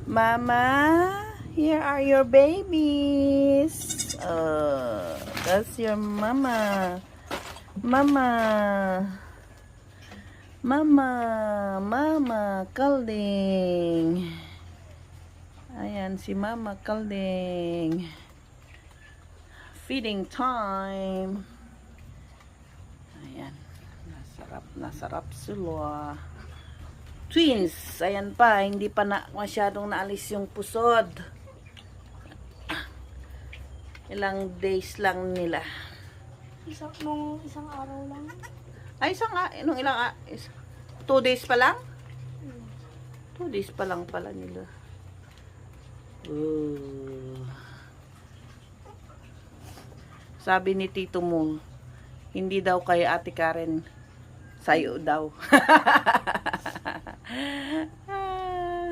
Mama, here are your babies. That's your mama. Mama. Mama. Mama Kalding. Ayan si Mama Kalding. Feeding time. Ayan. Nasarap sila. Twins. Ayan pa. Hindi pa masyadong naalis yung pusod. Ilang days lang nila. Nung isang araw lang. Ay, nung 2 days pa lang? 2 days pa lang pala nila. Sabi ni tito mo, hindi daw kay Ate Karen, sayo daw.